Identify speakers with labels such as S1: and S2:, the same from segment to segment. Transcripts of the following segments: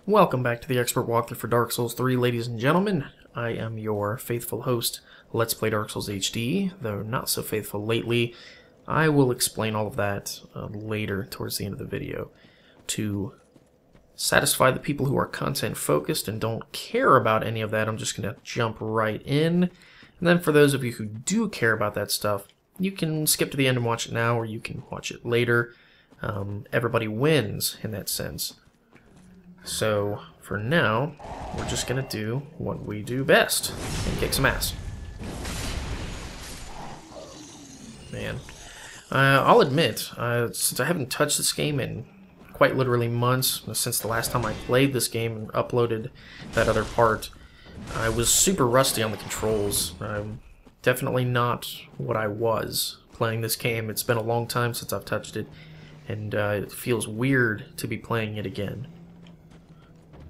S1: Welcome back to the Expert Walkthrough for Dark Souls 3, ladies and gentlemen. I am your faithful host, Let's Play Dark Souls HD, though not so faithful lately. I will explain all of that later towards the end of the video. To satisfy the people who are content focused and don't care about any of that, I'm just going to jump right in. And then for those of you who do care about that stuff, you can skip to the end and watch it now, or you can watch it later. Everybody wins in that sense. So, for now, we're just going to do what we do best, and kick some ass. Man. I'll admit, since I haven't touched this game in quite literally months, since the last time I played this game and uploaded that other part, I was super rusty on the controls. I'm definitely not what I was playing this game. It's been a long time since I've touched it, and it feels weird to be playing it again.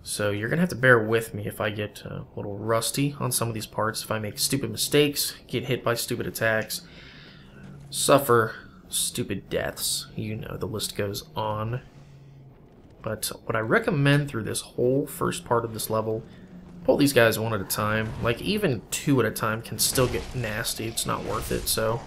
S1: So you're going to have to bear with me if I get a little rusty on some of these parts, if I make stupid mistakes, get hit by stupid attacks, suffer stupid deaths. You know, the list goes on. But what I recommend through this whole first part of this level, pull these guys one at a time. Like, even two at a time can still get nasty. It's not worth it, so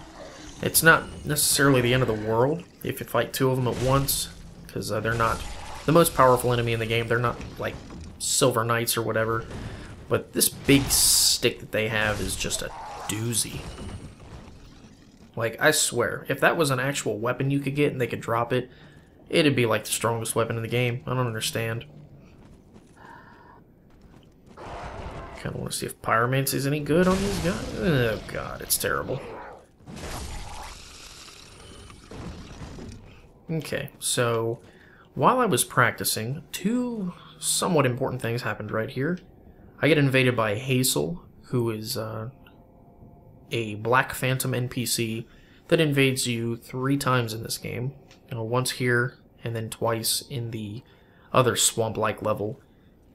S1: it's not necessarily the end of the world if you fight two of them at once, because they're not the most powerful enemy in the game. They're not like Silver Knights or whatever, but this big stick that they have is just a doozy. Like, I swear, if that was an actual weapon you could get and they could drop it, it'd be like the strongest weapon in the game. I don't understand. Kinda wanna see if pyromancy's any good on these guys. Oh god, it's terrible. Okay, so while I was practicing, two somewhat important things happened right here. I get invaded by Hazel, who is a Black Phantom NPC that invades you 3 times in this game. Once here, and then twice in the other swamp-like level.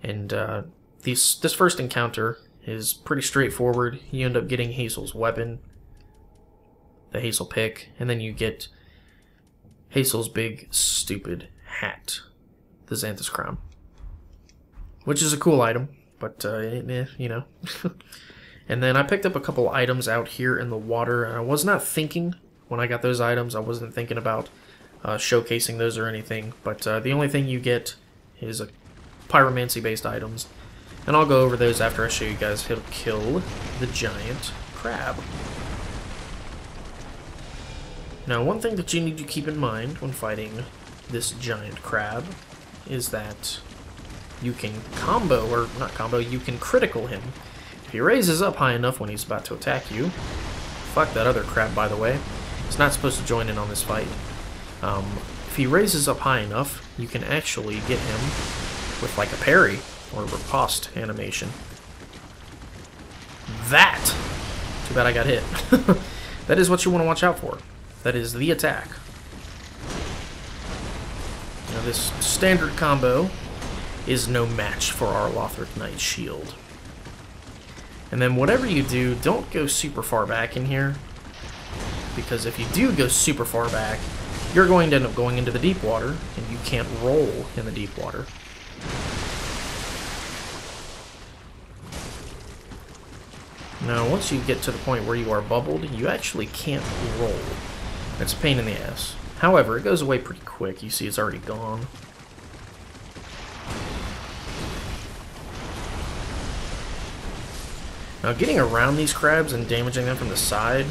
S1: And this first encounter is pretty straightforward. You end up getting Hazel's weapon, the Hazel pick, and then you get Hazel's big, stupid hat, the Xanthus crown, which is a cool item, but you know. And then I picked up a couple items out here in the water, and I was not thinking when I got those items. I wasn't thinking about showcasing those or anything, but the only thing you get is pyromancy based items, and I'll go over those after I show you guys how to kill the giant crab. Now, one thing that you need to keep in mind when fighting this giant crab is that you can combo, or not combo, you can critical him. If he raises up high enough when he's about to attack you, fuck that other crab, by the way, he's not supposed to join in on this fight. If he raises up high enough, you can actually get him with like a parry or a riposte animation. That! Too bad I got hit. That is what you want to watch out for. That is the attack. Now, this standard combo is no match for our Lothric Knight's shield. And then whatever you do, don't go super far back in here, because if you do go super far back, you're going to end up going into the deep water, and you can't roll in the deep water. Now, once you get to the point where you are bubbled, you actually can't roll. It's a pain in the ass. However, it goes away pretty quick. You see it's already gone. Now, getting around these crabs and damaging them from the side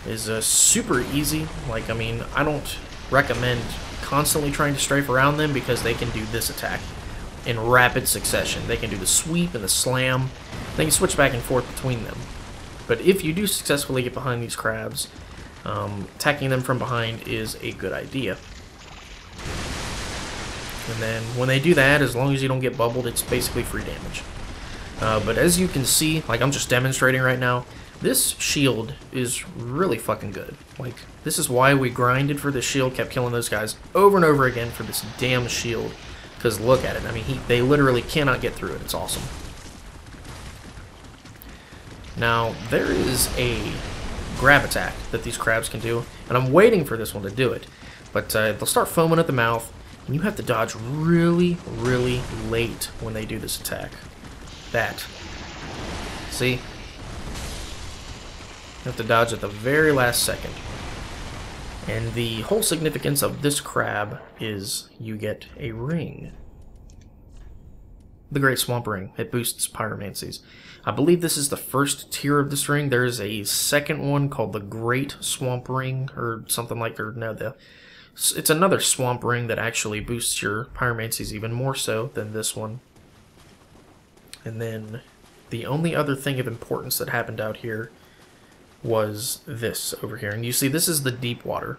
S1: is super easy. Like, I mean, I don't recommend constantly trying to strafe around them, because they can do this attack in rapid succession. They can do the sweep and the slam. They can switch back and forth between them. But if you do successfully get behind these crabs, attacking them from behind is a good idea. And then when they do that, as long as you don't get bubbled, it's basically free damage. But as you can see, like I'm just demonstrating right now, this shield is really fucking good. Like, this is why we grinded for this shield, kept killing those guys over and over again for this damn shield. Because look at it, I mean, they literally cannot get through it. It's awesome. Now, there is a grab attack that these crabs can do, and I'm waiting for this one to do it. But they'll start foaming at the mouth, And you have to dodge really, really late when they do this attack. That. See? You have to dodge at the very last second. And the whole significance of this crab is you get a ring. The Great Swamp Ring. It boosts pyromancies. I believe this is the first tier of this ring. There is a second one called the Great Swamp Ring, or something like that. It's another swamp ring that actually boosts your pyromancies even more so than this one. And then the only other thing of importance that happened out here was this over here. And you see, this is the deep water.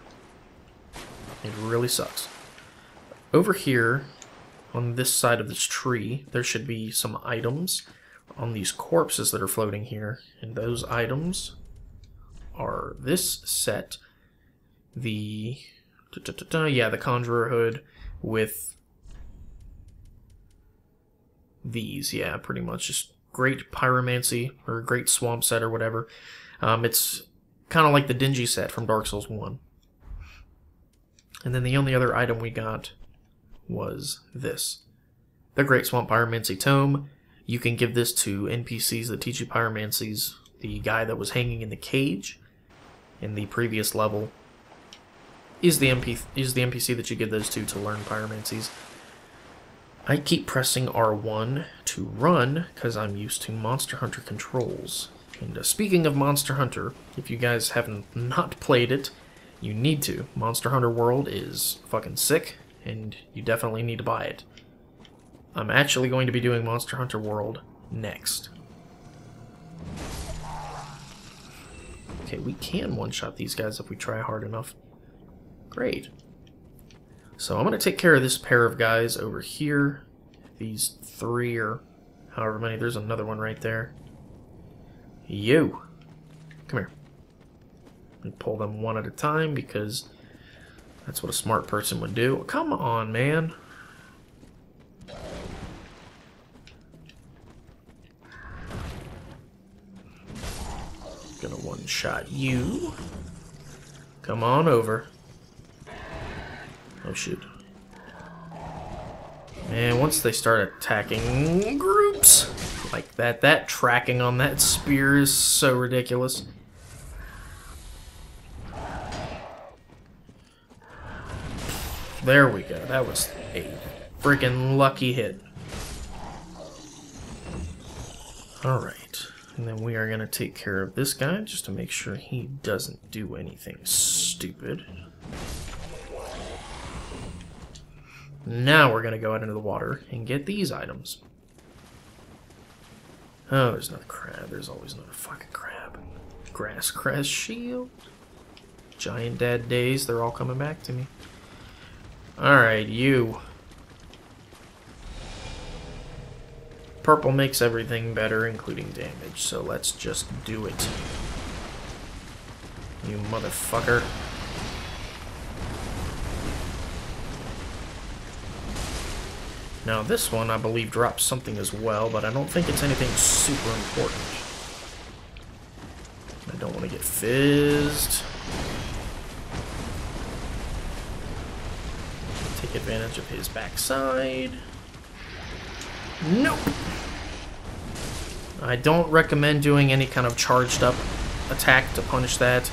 S1: It really sucks. Over here, on this side of this tree, there should be some items on these corpses that are floating here. And those items are this set, the Conjurer Hood with these. Yeah, pretty much just great pyromancy, or great swamp set, or whatever. It's kind of like the Dingy set from Dark Souls 1. And then the only other item we got was this. The Great Swamp Pyromancy Tome. You can give this to NPCs that teach you pyromancies. The guy that was hanging in the cage in the previous level is the NPC that you give those to learn pyromancies. I keep pressing R1 to run because I'm used to Monster Hunter controls. And speaking of Monster Hunter, if you guys haven't not played it, you need to. Monster Hunter World is fucking sick, and you definitely need to buy it. I'm actually going to be doing Monster Hunter World next. Okay, we can one-shot these guys if we try hard enough. Great. So I'm going to take care of this pair of guys over here. These three, or however many. There's another one right there. You. Come here. And pull them one at a time because that's what a smart person would do. Come on, man. Gonna one-shot you. Come on over. Oh, shoot. And once they start attacking groups like that tracking on that spear is so ridiculous. There we go. That was a freaking lucky hit. Alright. And then we are going to take care of this guy just to make sure he doesn't do anything stupid. Now we're going to go out into the water and get these items. Oh, there's another crab. There's always another fucking crab. Grass crest shield. Giant dad days. They're all coming back to me. Alright, you. Purple makes everything better, including damage, so let's just do it. You motherfucker. Now this one, I believe, drops something as well, but I don't think it's anything super important. I don't want to get fizzed. Take advantage of his backside. Nope! I don't recommend doing any kind of charged up attack to punish that.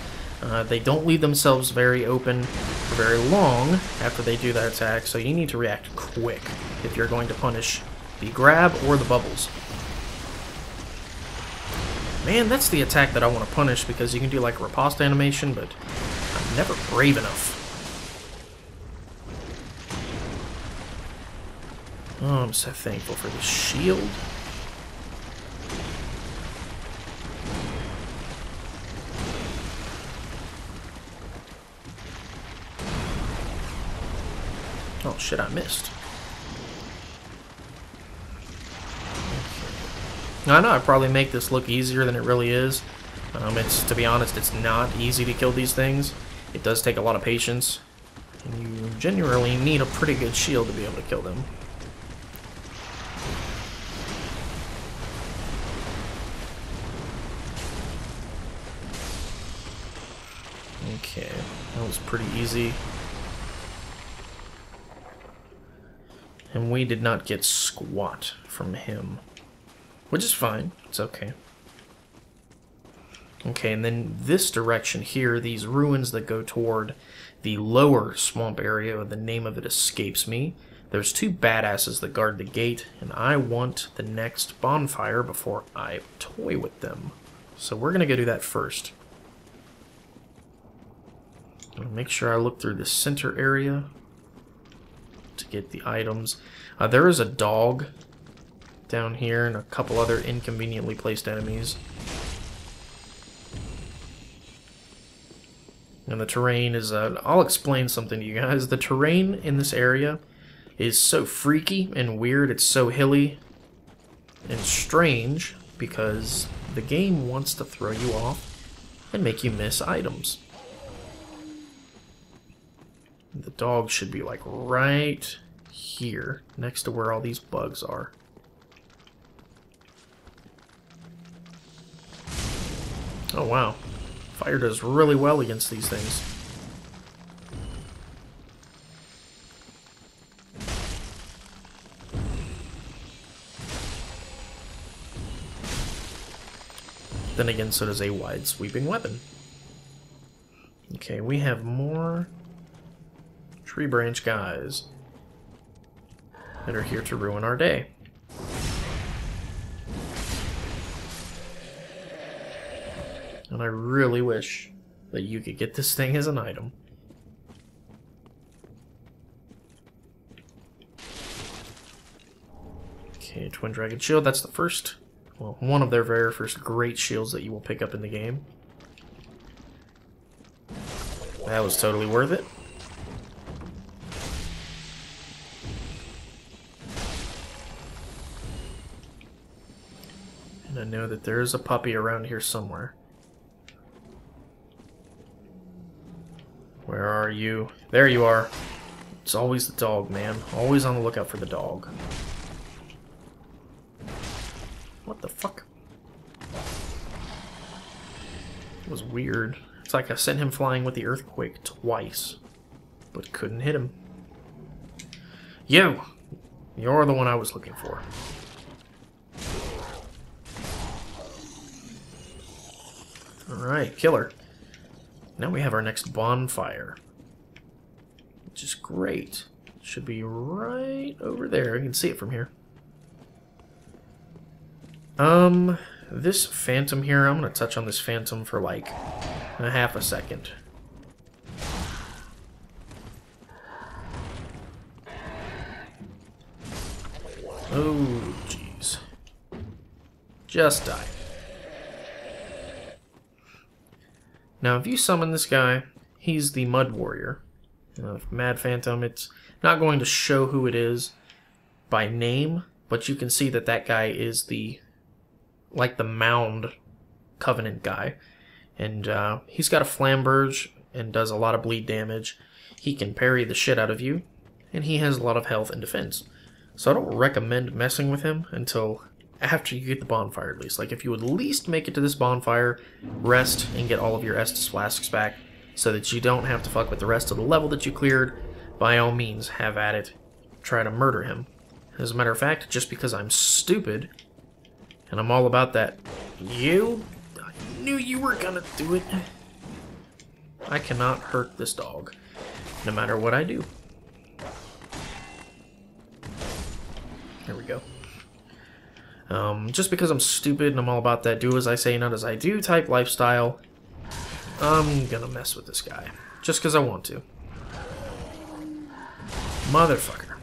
S1: They don't leave themselves very open for very long after they do that attack, so you need to react quick if you're going to punish the grab or the bubbles. Man, that's the attack that I want to punish because you can do like a riposte animation, but I'm never brave enough. Oh, I'm so thankful for this shield. Oh shit, I missed. I know I probably make this look easier than it really is. To be honest, it's not easy to kill these things. It does take a lot of patience. And you genuinely need a pretty good shield to be able to kill them. Okay, that was pretty easy. And we did not get squat from him. Which is fine. It's okay. Okay, and then this direction here, these ruins that go toward the lower swamp area, the name of it escapes me. There's two badasses that guard the gate, and I want the next bonfire before I toy with them. So we're going to go do that first. I'll make sure I look through the center area to get the items. There is a dog down here and a couple other inconveniently placed enemies. And the terrain is, I'll explain something to you guys. The terrain in this area is so freaky and weird. It's so hilly and strange because the game wants to throw you off and make you miss items. The dog should be like right here, next to where all these bugs are. Oh wow. Fire does really well against these things. Then again, so does a wide sweeping weapon. Okay, we have more tree branch guys that are here to ruin our day. And I really wish that you could get this thing as an item. Okay, Twin Dragon Shield, that's the first, well, one of their very first great shields that you will pick up in the game. That was totally worth it. And I know that there is a puppy around here somewhere. Where are you? There you are. It's always the dog, man. Always on the lookout for the dog. What the fuck? It was weird. It's like I sent him flying with the earthquake twice, but couldn't hit him. You! You're the one I was looking for. Alright, killer. Now we have our next bonfire, which is great. It should be right over there. You can see it from here. This phantom here, I'm going to touch on this phantom for like a half a second. Oh, jeez. Just die. Now, if you summon this guy, he's the Mud Warrior. Mad Phantom, it's not going to show who it is by name, but you can see that that guy is the, like the Mound Covenant guy. And he's got a Flamberge and does a lot of bleed damage. He can parry the shit out of you, and he has a lot of health and defense. So I don't recommend messing with him until after you get the bonfire, at least. Like, if you would at least make it to this bonfire, rest, and get all of your Estus flasks back, so that you don't have to fuck with the rest of the level that you cleared, by all means, have at it. Try to murder him. As a matter of fact, just because I'm stupid, and I'm all about that, I knew you were gonna do it. I cannot hurt this dog, no matter what I do. There we go. Just because I'm stupid and I'm all about that do as I say, not as I do type lifestyle, I'm gonna mess with this guy. Just because I want to. Motherfucker.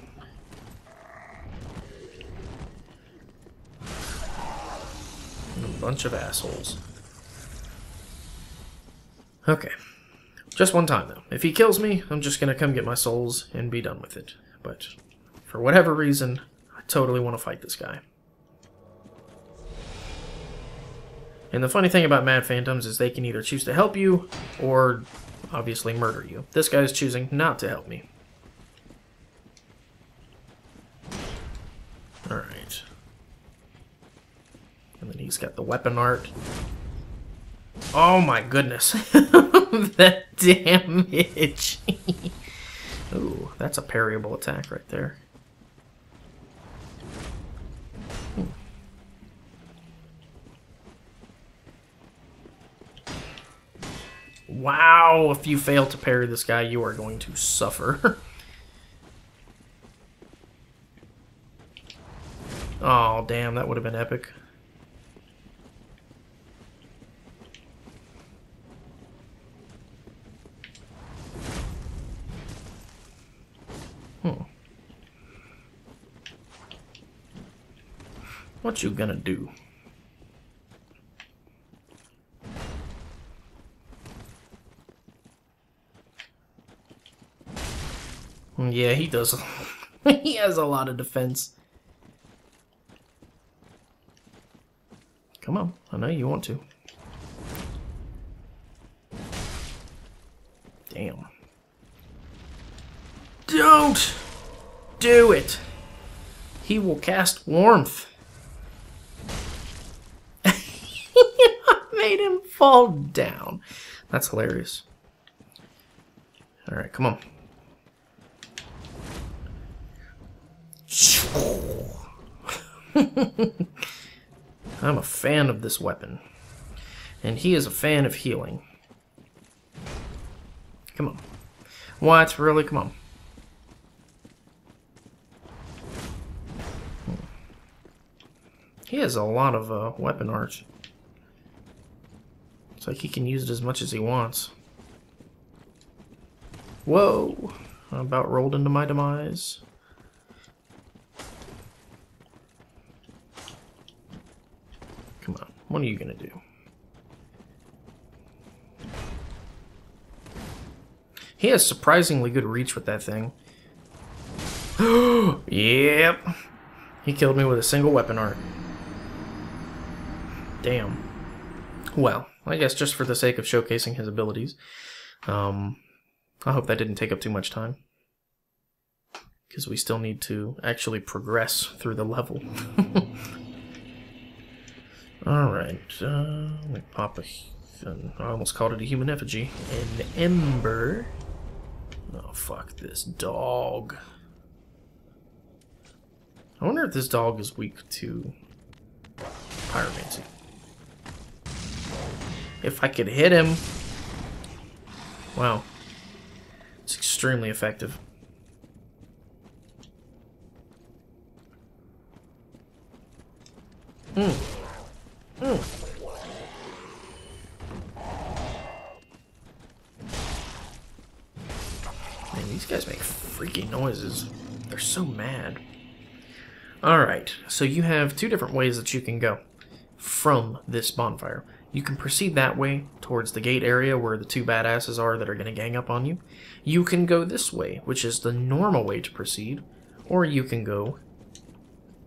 S1: A bunch of assholes. Okay. Just one time, though. If he kills me, I'm just gonna come get my souls and be done with it. But for whatever reason, I totally want to fight this guy. And the funny thing about Mad Phantoms is they can either choose to help you or obviously murder you. This guy's choosing not to help me. Alright. And then he's got the weapon art. Oh my goodness. That damage. Ooh, that's a parryable attack right there. Wow, if you fail to parry this guy, you are going to suffer. Oh, damn, that would have been epic. What you gonna do? Yeah, he does. He has a lot of defense. Come on, I know you want to. Damn. Don't do it. He will cast warmth. Made him fall down. That's hilarious. Alright, come on. I'm a fan of this weapon. And he is a fan of healing. Come on. What? Really? Come on. He has a lot of weapon art. It's like he can use it as much as he wants. Whoa! I about rolled into my demise. Come on, what are you gonna do? He has surprisingly good reach with that thing. Yep! He killed me with a single weapon art. Damn. Well, I guess just for the sake of showcasing his abilities, I hope that didn't take up too much time. Because we still need to actually progress through the level. Alright, let me pop I almost called it a human effigy. An ember. Oh, fuck this dog. I wonder if this dog is weak to pyromancy. If I could hit him. Wow. It's extremely effective. Man, these guys make freaky noises. They're so mad. Alright, so you have two different ways that you can go from this bonfire. You can proceed that way towards the gate area where the two badasses are that are going to gang up on you. You can go this way, which is the normal way to proceed, or you can go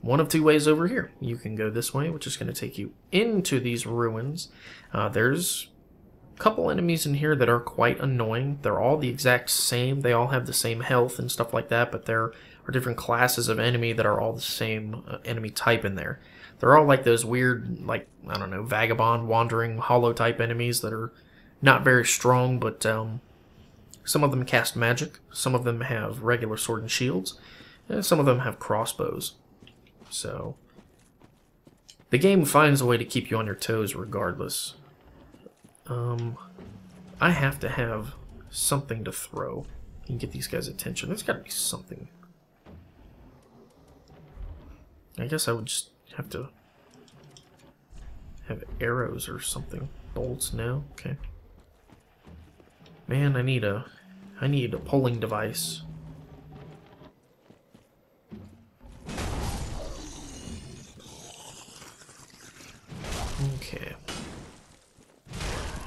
S1: one of two ways over here. You can go this way, which is going to take you into these ruins. There's a couple enemies in here that are quite annoying. They're all the exact same. They all have the same health and stuff like that, but there are different classes of enemy that are all the same enemy type in there. They're all like those weird, like, I don't know, vagabond, wandering, hollow type enemies that are not very strong, but some of them cast magic, some of them have regular sword and shields, and some of them have crossbows. So, the game finds a way to keep you on your toes regardless. I have to have something to throw and get these guys' attention. There's got to be something. I guess I would just have to have arrows or something. Bolts, no? Okay. Man, I need a pulling device. Okay.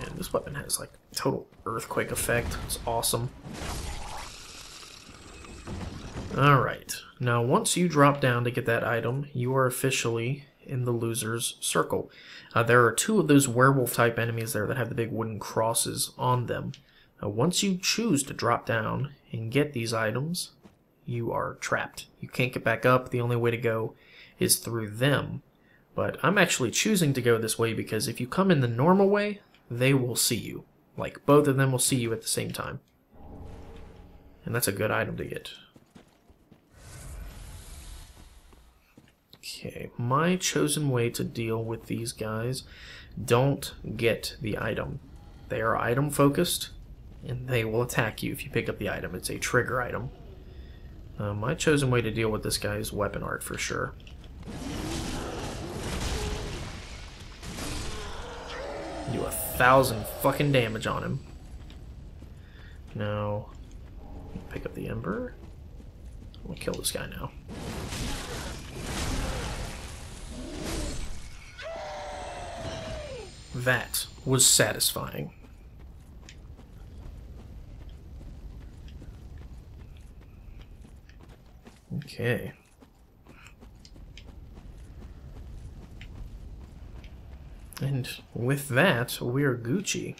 S1: And this weapon has like total earthquake effect. It's awesome. Alright. Now once you drop down to get that item, you are officially in the loser's circle. There are two of those werewolf type enemies there that have the big wooden crosses on them. Once you choose to drop down and get these items, you are trapped. You can't get back up. The only way to go is through them. But I'm actually choosing to go this way because if you come in the normal way, they will see you. Like, both of them will see you at the same time. And that's a good item to get. Okay, my chosen way to deal with these guys, don't get the item. They are item focused, and they will attack you if you pick up the item. It's a trigger item. My chosen way to deal with this guy is weapon art for sure. Do 1,000 fucking damage on him. Now, pick up the Ember. We'll kill this guy now. That was satisfying. Okay. And with that, we're Gucci.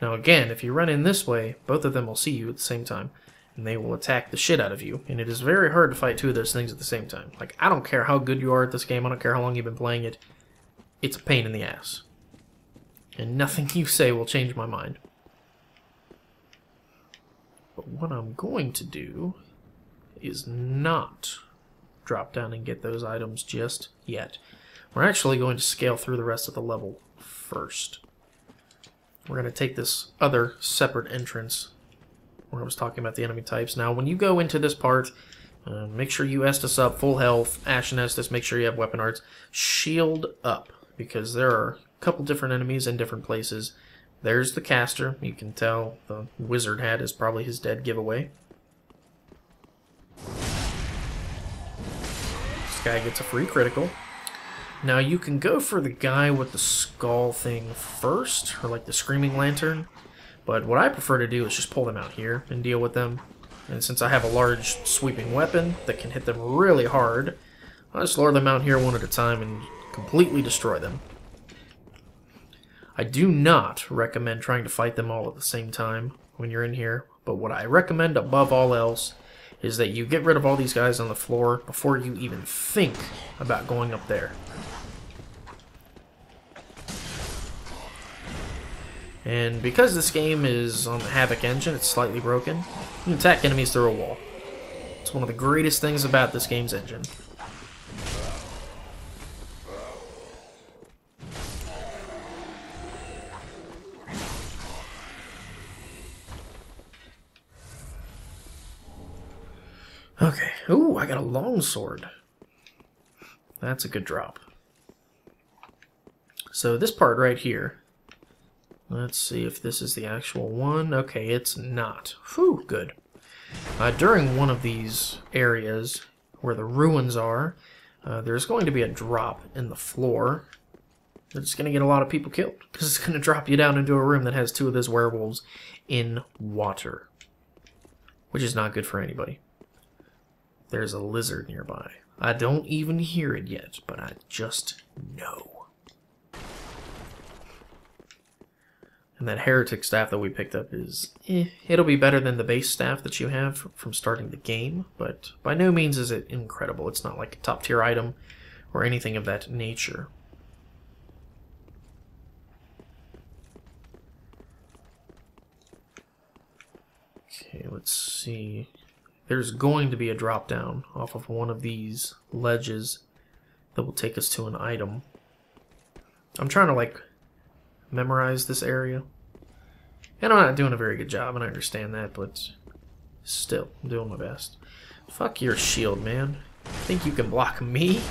S1: Now again, if you run in this way, both of them will see you at the same time, and they will attack the shit out of you, and it is very hard to fight two of those things at the same time. Like, I don't care how good you are at this game, I don't care how long you've been playing it, it's a pain in the ass. And nothing you say will change my mind. But what I'm going to do is not drop down and get those items just yet. We're actually going to scale through the rest of the level first. We're going to take this other separate entrance where I was talking about the enemy types. Now, when you go into this part, make sure you Estus up, full health, Ashen Estus, make sure you have weapon arts. Shield up, because there are a couple different enemies in different places. There's the caster. You can tell the wizard hat is probably his dead giveaway. This guy gets a free critical. Now you can go for the guy with the skull thing first, or like the screaming lantern, but what I prefer to do is just pull them out here and deal with them. And since I have a large sweeping weapon that can hit them really hard, I'll just lure them out here one at a time and completely destroy them. I do not recommend trying to fight them all at the same time when you're in here, but what I recommend above all else is that you get rid of all these guys on the floor before you even think about going up there. And because this game is on the Havoc engine, it's slightly broken, you can attack enemies through a wall. It's one of the greatest things about this game's engine. Okay, ooh, I got a longsword. That's a good drop. So this part right here, let's see if this is the actual one. Okay, it's not. Whew, good. During one of these areas where the ruins are, there's going to be a drop in the floor. It's going to get a lot of people killed, because it's going to drop you down into a room that has two of those werewolves in water, which is not good for anybody. There's a lizard nearby. I don't even hear it yet, but I just know. And that heretic staff that we picked up is, it'll be better than the base staff that you have from starting the game, but by no means is it incredible. It's not like a top tier item or anything of that nature. Okay, let's see. There's going to be a drop down off of one of these ledges that will take us to an item. I'm trying to like memorize this area, and I'm not doing a very good job, and I understand that, but still, I'm doing my best. Fuck your shield, man. Think you can block me?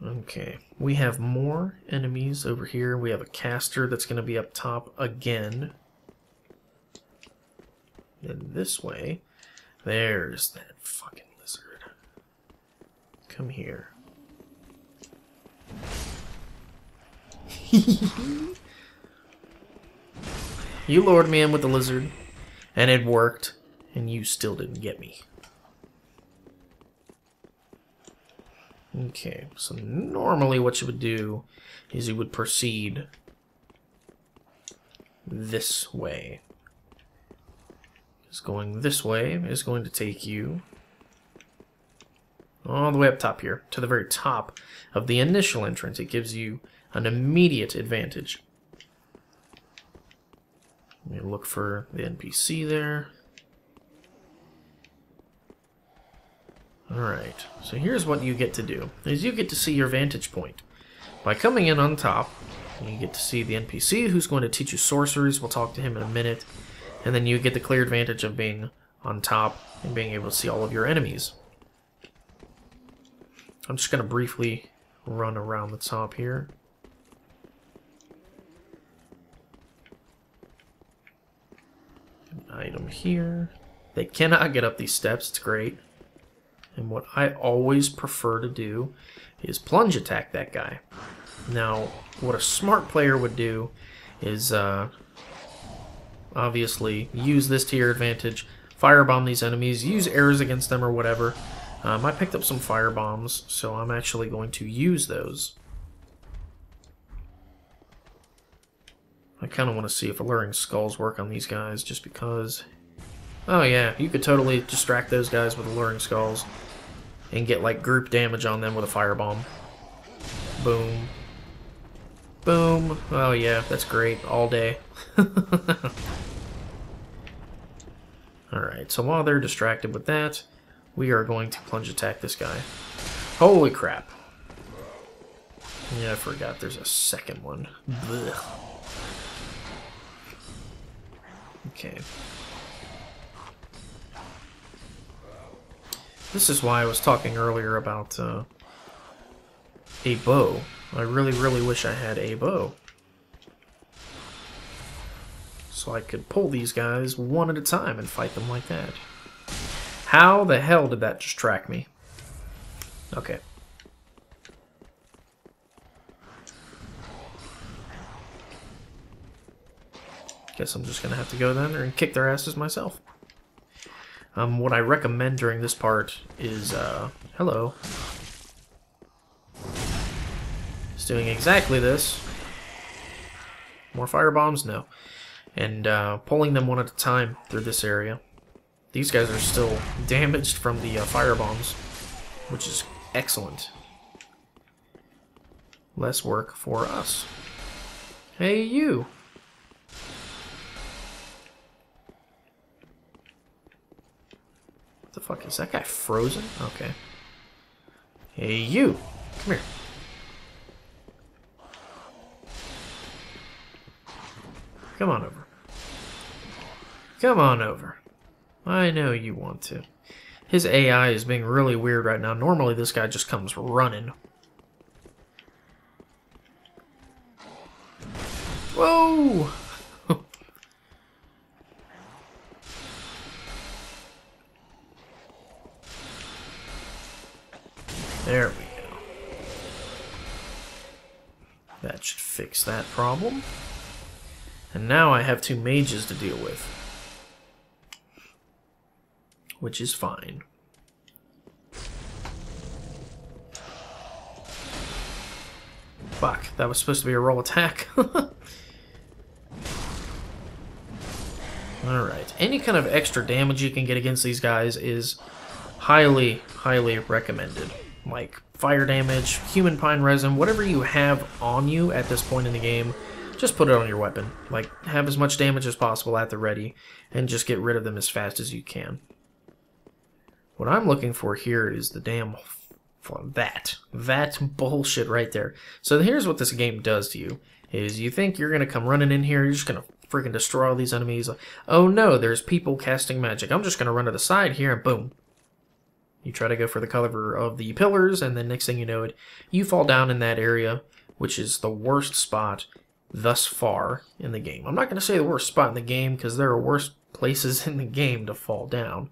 S1: Okay, we have more enemies over here. We have a caster that's going to be up top again. And this way, there's that fucking lizard. Come here. You lured me in with the lizard, and it worked, and you still didn't get me. Okay, so normally what you would do is you would proceed this way. Because going this way is going to take you all the way up top here, to the very top of the initial entrance. It gives you an immediate advantage. Let me look for the NPC there. Alright, so here's what you get to do, is you get to see your vantage point. By coming in on top, you get to see the NPC who's going to teach you sorceries. We'll talk to him in a minute. And then you get the clear advantage of being on top and being able to see all of your enemies. I'm just going to briefly run around the top here. An item here. They cannot get up these steps. It's great. And what I always prefer to do is plunge attack that guy. Now, what a smart player would do is obviously use this to your advantage, firebomb these enemies, use arrows against them or whatever. I picked up some firebombs, so I'm actually going to use those. I kind of want to see if alluring skulls work on these guys, just because... Oh yeah, you could totally distract those guys with alluring skulls and get like group damage on them with a firebomb. Boom. Boom. Oh yeah, that's great. All day. Alright, so while they're distracted with that, we are going to plunge attack this guy. Holy crap. Yeah, I forgot there's a second one. Blech. Okay. This is why I was talking earlier about a bow. I really, really wish I had a bow. So I could pull these guys one at a time and fight them like that. How the hell did that just track me? Okay. Guess I'm just gonna have to go down there and kick their asses myself. What I recommend during this part is, hello. It's doing exactly this. More firebombs? No. And pulling them one at a time through this area. These guys are still damaged from the firebombs, which is excellent. Less work for us. Hey, you! What the fuck? Is that guy frozen? Okay. Hey, you! Come here. Come on over. Come on over. I know you want to. His AI is being really weird right now. Normally this guy just comes running. Whoa! There we go. That should fix that problem. And now I have two mages to deal with. Which is fine. Fuck, that was supposed to be a roll attack. Alright, any kind of extra damage you can get against these guys is highly, highly recommended. Like fire damage, human pine resin, whatever you have on you at this point in the game, just put it on your weapon. Like, have as much damage as possible at the ready, and just get rid of them as fast as you can. What I'm looking for here is the damn... that bullshit right there. So here's what this game does to you, is you think you're going to come running in here, you're just going to freaking destroy all these enemies. Oh no, there's people casting magic. I'm just going to run to the side here, and boom. You try to go for the cover of the pillars, and then next thing you know it, you fall down in that area, which is the worst spot thus far in the game. I'm not going to say the worst spot in the game, because there are worse places in the game to fall down.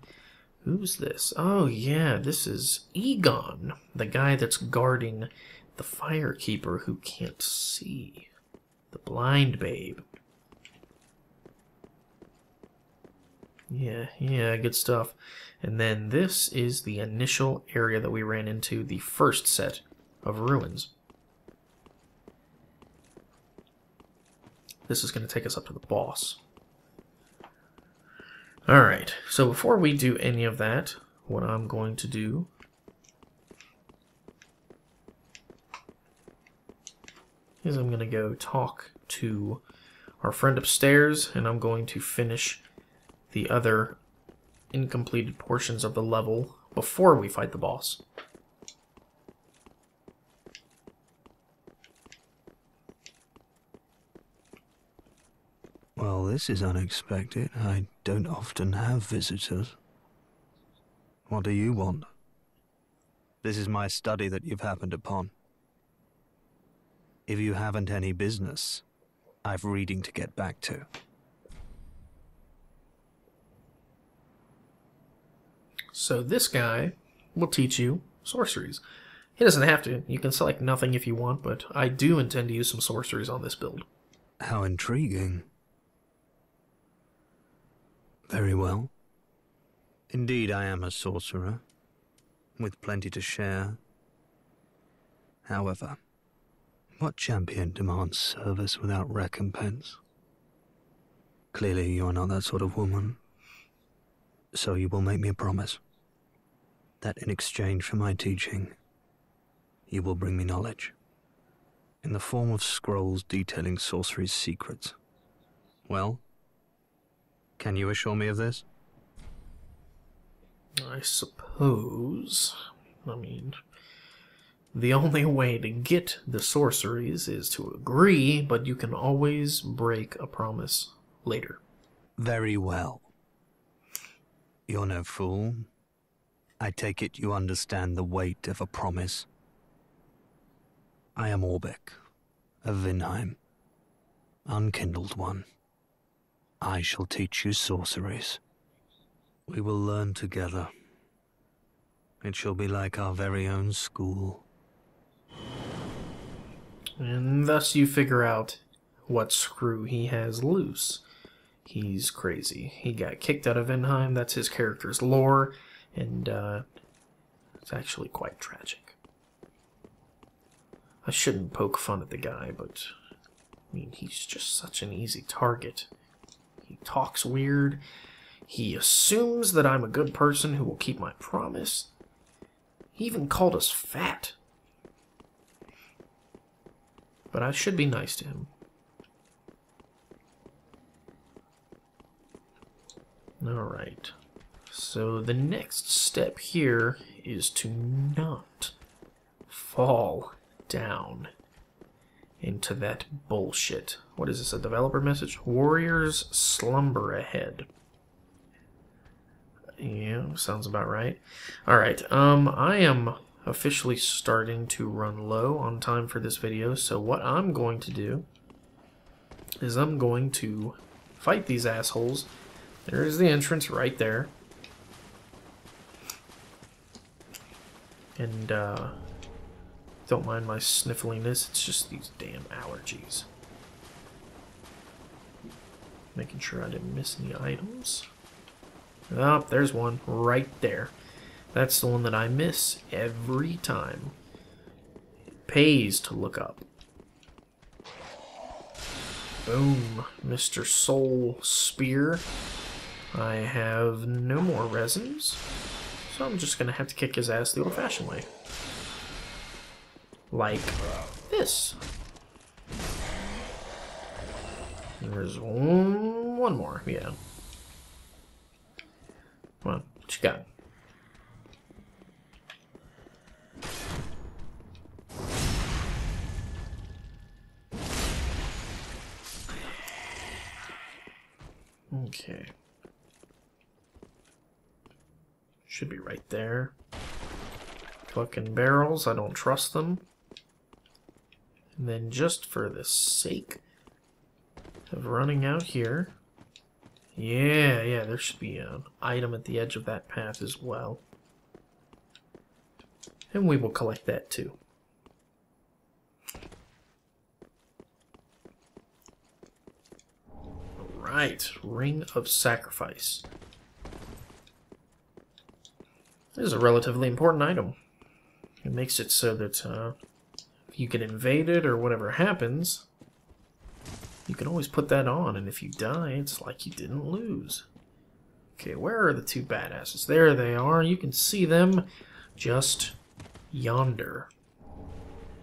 S1: Who's this? Oh yeah, this is Egon, the guy that's guarding the firekeeper who can't see. The blind babe. Yeah, good stuff. And then this is the initial area that we ran into, the first set of ruins. This is going to take us up to the boss. Alright, so before we do any of that, what I'm going to do is I'm going to go talk to our friend upstairs, and I'm going to finish the other incompleted portions of the level before we fight the boss.
S2: Well, this is unexpected. I don't often have visitors. What do you want? This is my study that you've happened upon. If you haven't any business, I've reading to get back to.
S1: So this guy will teach you sorceries. He doesn't have to. You can select nothing if you want, but I do intend to use some sorceries on this build.
S2: How intriguing. Very well. Indeed, I am a sorcerer, with plenty to share. However, what champion demands service without recompense? Clearly, you're not that sort of woman. So you will make me a promise that in exchange for my teaching, you will bring me knowledge in the form of scrolls detailing sorcery's secrets. Well, can you assure me of this?
S1: I suppose. I mean, the only way to get the sorceries is to agree, but you can always break a promise later.
S2: Very well. You're no fool. I take it you understand the weight of a promise. I am Orbeck, of Vinheim, unkindled one. I shall teach you sorceries. We will learn together. It shall be like our very own school.
S1: And thus you figure out what screw he has loose. He's crazy. He got kicked out of Vinheim. That's his character's lore, and it's actually quite tragic. I shouldn't poke fun at the guy, but I mean, he's just such an easy target. He talks weird. He assumes that I'm a good person who will keep my promise. He even called us fat. But I should be nice to him. Alright. So the next step here is to not fall down into that bullshit. What is this, a developer message? Warriors slumber ahead. Yeah, sounds about right. Alright, I am officially starting to run low on time for this video, so what I'm going to do is I'm going to fight these assholes. There's the entrance right there. And, don't mind my sniffliness, it's just these damn allergies. Making sure I didn't miss any items. Oh, there's one right there. That's the one that I miss every time. It pays to look up. Boom, Mr. Soul Spear. I have no more resins, so I'm just gonna have to kick his ass the old-fashioned way. Like this. There's one more, yeah. Come on, what you got? Okay. Should be right there. Fucking barrels, I don't trust them. And then just for the sake of running out here, yeah, there should be an item at the edge of that path as well. And we will collect that too. Alright, Ring of Sacrifice. This is a relatively important item. It makes it so that if you get invaded or whatever happens, you can always put that on, and if you die, it's like you didn't lose. Okay, where are the two badasses? There they are. You can see them just yonder.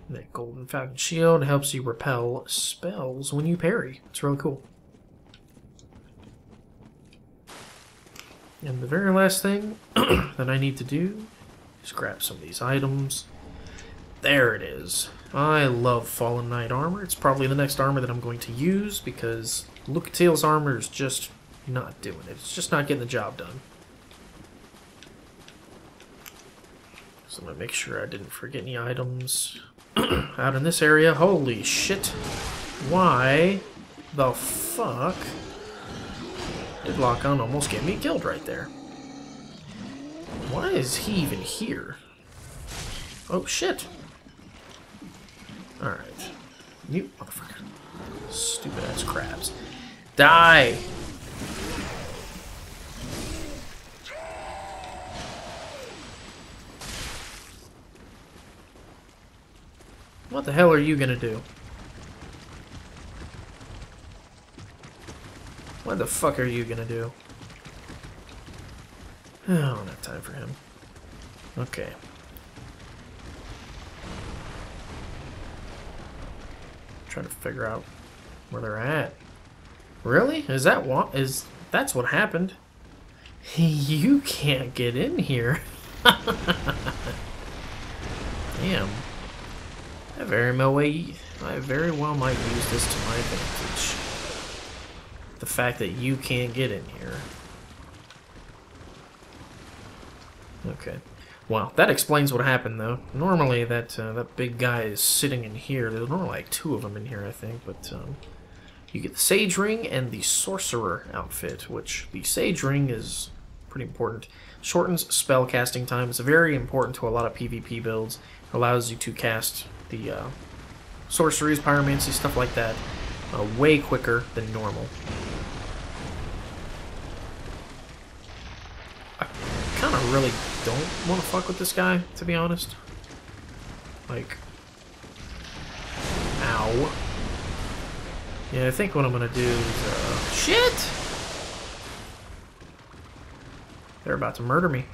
S1: That golden falcon shield helps you repel spells when you parry. It's really cool. And the very last thing that I need to do is grab some of these items. There it is. I love Fallen Knight armor. It's probably the next armor that I'm going to use because Lucatiel's armor is just not doing it. It's just not getting the job done. So I'm going to make sure I didn't forget any items out in this area. Holy shit. Why the fuck did Lock-On almost get me killed right there? Why is he even here? Oh shit. Alright. You motherfucker. Stupid ass crabs. Die! What the hell are you gonna do? What the fuck are you gonna do? Oh, I don't have time for him. Okay. Trying to figure out where they're at. Really? Is that what? That's what happened? You can't get in here. Damn. I very well might use this to my advantage. The fact that you can't get in here. Okay. Well, that explains what happened, though. Normally, that big guy is sitting in here. There's normally like two of them in here, I think. But you get the Sage Ring and the Sorcerer outfit, which the Sage Ring is pretty important. Shortens spell casting time. It's very important to a lot of PvP builds. Allows you to cast the sorceries, pyromancy, stuff like that way quicker than normal. I kind of really don't want to fuck with this guy, to be honest. Like, ow. Yeah, I think what I'm gonna do is, shit! They're about to murder me.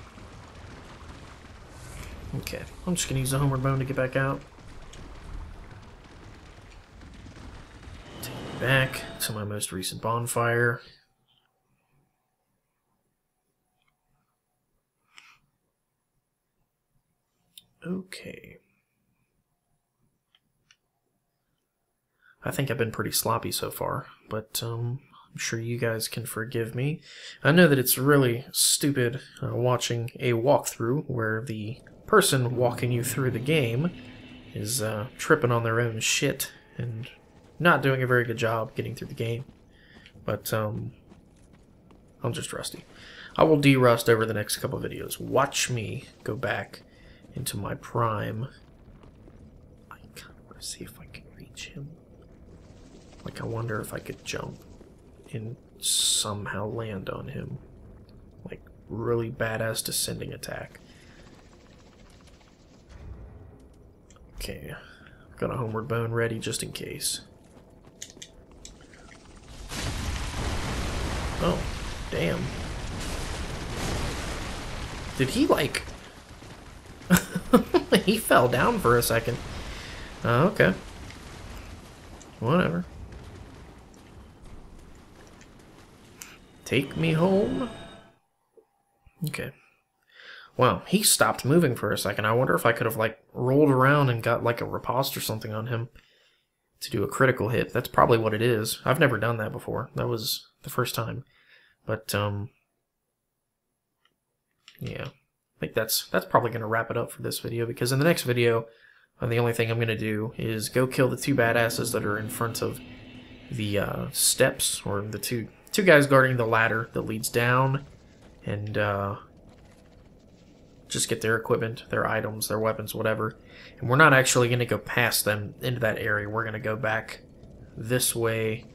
S1: Okay, I'm just gonna use the homeward bone to get back out. Take me back to my most recent bonfire. Okay. I think I've been pretty sloppy so far, but I'm sure you guys can forgive me. I know that it's really stupid watching a walkthrough where the person walking you through the game is tripping on their own shit and not doing a very good job getting through the game. But I'm just rusty. I will de-rust over the next couple of videos. Watch me go back into my prime. I kind of want to see if I can reach him. Like, I wonder if I could jump and somehow land on him. Like, really badass descending attack. Okay, I've got a homeward bone ready just in case. Oh, damn. Did he, like... He fell down for a second. Okay. Whatever. Take me home. Okay. Well, he stopped moving for a second. I wonder if I could have, like, rolled around and got, like, a riposte or something on him to do a critical hit. That's probably what it is. I've never done that before. That was the first time. But, yeah. I think that's probably going to wrap it up for this video, because in the next video, the only thing I'm going to do is go kill the two badasses that are in front of the steps, or the two guys guarding the ladder that leads down, and just get their equipment, their items, their weapons, whatever. And we're not actually going to go past them into that area. We're going to go back this way,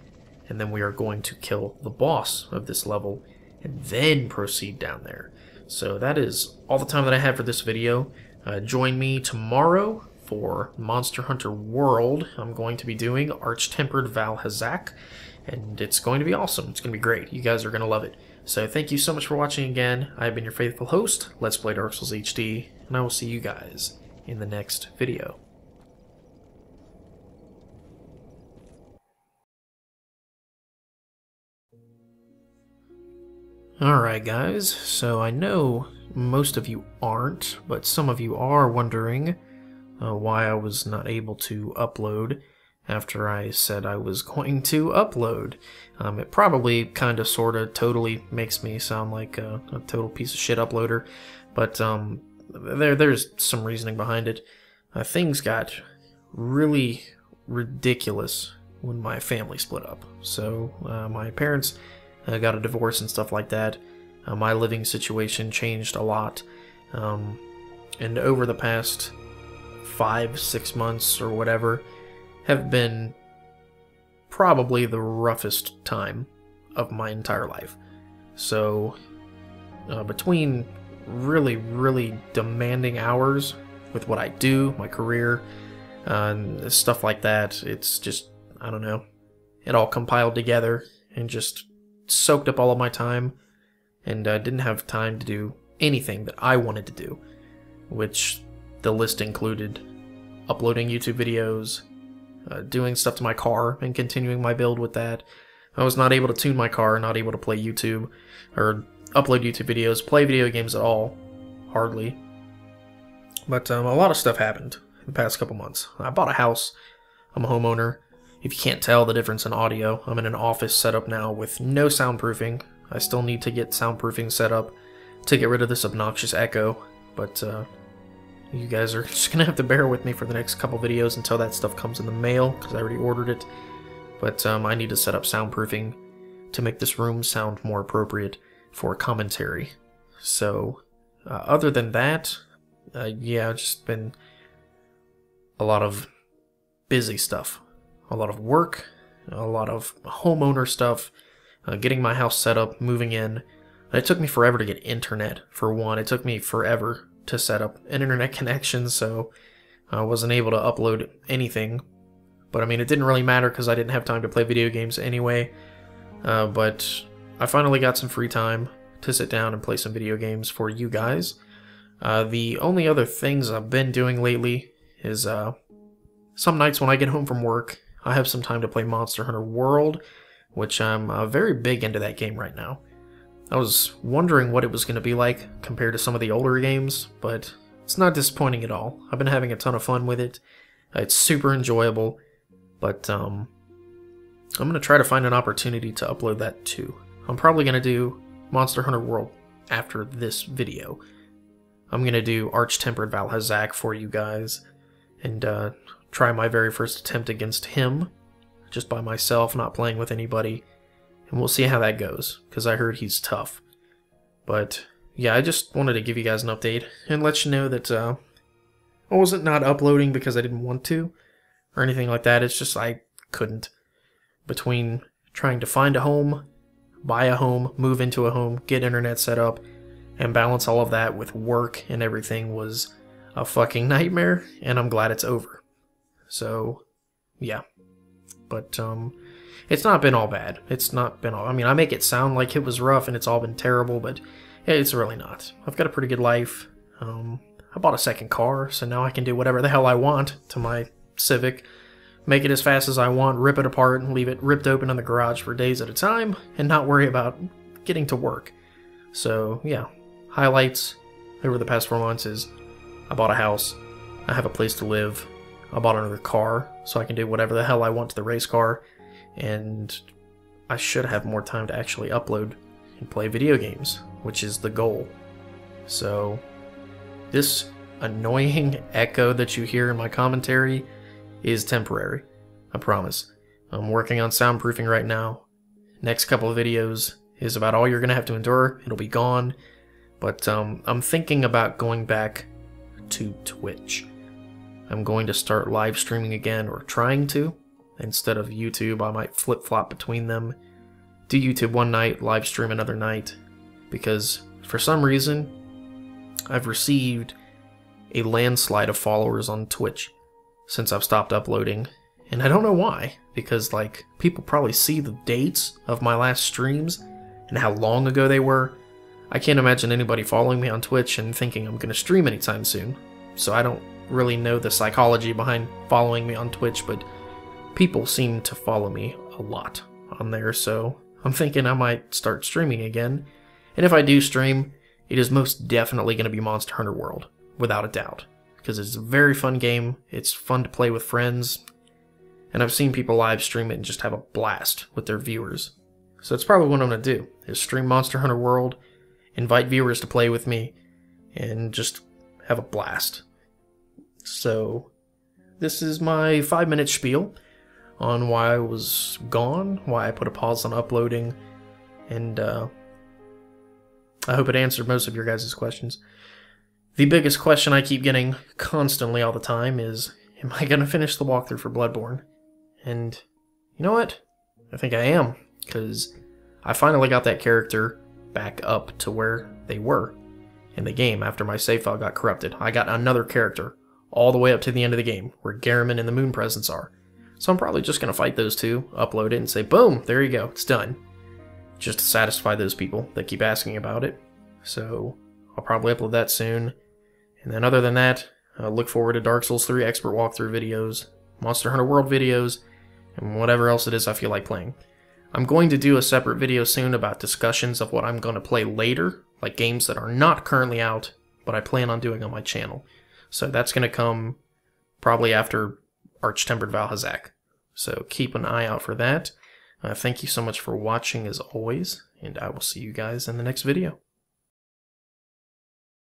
S1: and then we are going to kill the boss of this level, and then proceed down there. So that is all the time that I have for this video. Join me tomorrow for Monster Hunter World. I'm going to be doing Arch-Tempered Valhazak, and it's going to be awesome. It's going to be great. You guys are going to love it. So thank you so much for watching again. I've been your faithful host, Let's Play Dark Souls HD, and I will see you guys in the next video. Alright guys, so I know most of you aren't, but some of you are wondering why I was not able to upload after I said I was going to upload. It probably kind of sort of totally makes me sound like a total piece of shit uploader, but there's some reasoning behind it. Things got really ridiculous when my family split up. So my parents got a divorce and stuff like that. My living situation changed a lot, and over the past 5-6 months or whatever have been probably the roughest time of my entire life. So between really demanding hours with what I do, my career, and stuff like that, it's just, I don't know, it all compiled together and just soaked up all of my time, and I didn't have time to do anything that I wanted to do, which the list included uploading YouTube videos, doing stuff to my car and continuing my build with that. I was not able to tune my car, not able to play YouTube or upload YouTube videos, play video games at all, hardly. But a lot of stuff happened in the past couple months. I bought a house. I'm a homeowner. If you can't tell the difference in audio, I'm in an office setup now with no soundproofing. I still need to get soundproofing set up to get rid of this obnoxious echo, but you guys are just gonna have to bear with me for the next couple videos until that stuff comes in the mail, because I already ordered it. But I need to set up soundproofing to make this room sound more appropriate for commentary. So other than that, yeah, it's just been a lot of busy stuff. A lot of work, a lot of homeowner stuff, getting my house set up, moving in. It took me forever to get internet, for one. It took me forever to set up an internet connection, so I wasn't able to upload anything. But I mean, it didn't really matter because I didn't have time to play video games anyway. But I finally got some free time to sit down and play some video games for you guys. The only other things I've been doing lately is some nights when I get home from work, I have some time to play Monster Hunter World, which I'm very big into that game right now. I was wondering what it was going to be like compared to some of the older games, but it's not disappointing at all. I've been having a ton of fun with it. It's super enjoyable, but I'm going to try to find an opportunity to upload that too. I'm probably going to do Monster Hunter World after this video. I'm going to do Arch-Tempered Valhazak for you guys, and try my very first attempt against him, just by myself, not playing with anybody, and we'll see how that goes, because I heard he's tough. But yeah, I just wanted to give you guys an update and let you know that I wasn't not uploading because I didn't want to, or anything like that. It's just I couldn't. Between trying to find a home, buy a home, move into a home, get internet set up, and balance all of that with work and everything was a fucking nightmare, and I'm glad it's over. So, yeah. But, it's not been all bad. It's not been all... I mean, I make it sound like it was rough and it's all been terrible, but it's really not. I've got a pretty good life. I bought a second car, so now I can do whatever the hell I want to my Civic. Make it as fast as I want, rip it apart, and leave it ripped open in the garage for days at a time, and not worry about getting to work. So, yeah. Highlights over the past 4 months is I bought a house, I have a place to live, I bought another car, so I can do whatever the hell I want to the race car, and I should have more time to actually upload and play video games, which is the goal. So, this annoying echo that you hear in my commentary is temporary, I promise. I'm working on soundproofing right now. Next couple of videos is about all you're going to have to endure. It'll be gone. But I'm thinking about going back to Twitch. I'm going to start live streaming again, or trying to. Instead of YouTube, I might flip-flop between them. Do YouTube one night, live stream another night. Because, for some reason, I've received a landslide of followers on Twitch since I've stopped uploading. And I don't know why, because, like, people probably see the dates of my last streams and how long ago they were. I can't imagine anybody following me on Twitch and thinking I'm going to stream anytime soon. So I don't really know the psychology behind following me on Twitch, but people seem to follow me a lot on there, so I'm thinking I might start streaming again And if I do stream, it is most definitely going to be Monster Hunter World, without a doubt. Because it's a very fun game, it's fun to play with friends, and I've seen people live stream it and just have a blast with their viewers. So that's probably what I'm going to do, is stream Monster Hunter World, invite viewers to play with me, and just have a blast. So this is my 5-minute spiel on why I was gone, why I put a pause on uploading, and I hope it answered most of your guys' questions. The biggest question I keep getting constantly all the time is, am I going to finish the walkthrough for Bloodborne? And you know what? I think I am, because I finally got that character back up to where they were in the game after my save file got corrupted. I got another character all the way up to the end of the game, where Garamond and the Moon Presence are. So I'm probably just going to fight those two, upload it, and say, boom, there you go, it's done. Just to satisfy those people that keep asking about it. So I'll probably upload that soon. And then other than that, look forward to Dark Souls 3 expert walkthrough videos, Monster Hunter World videos, and whatever else it is I feel like playing. I'm going to do a separate video soon about discussions of what I'm going to play later, like games that are not currently out, but I plan on doing on my channel. So that's going to come probably after Arch-Tempered Valhazak. So keep an eye out for that. Thank you so much for watching as always, and I will see you guys in the next video.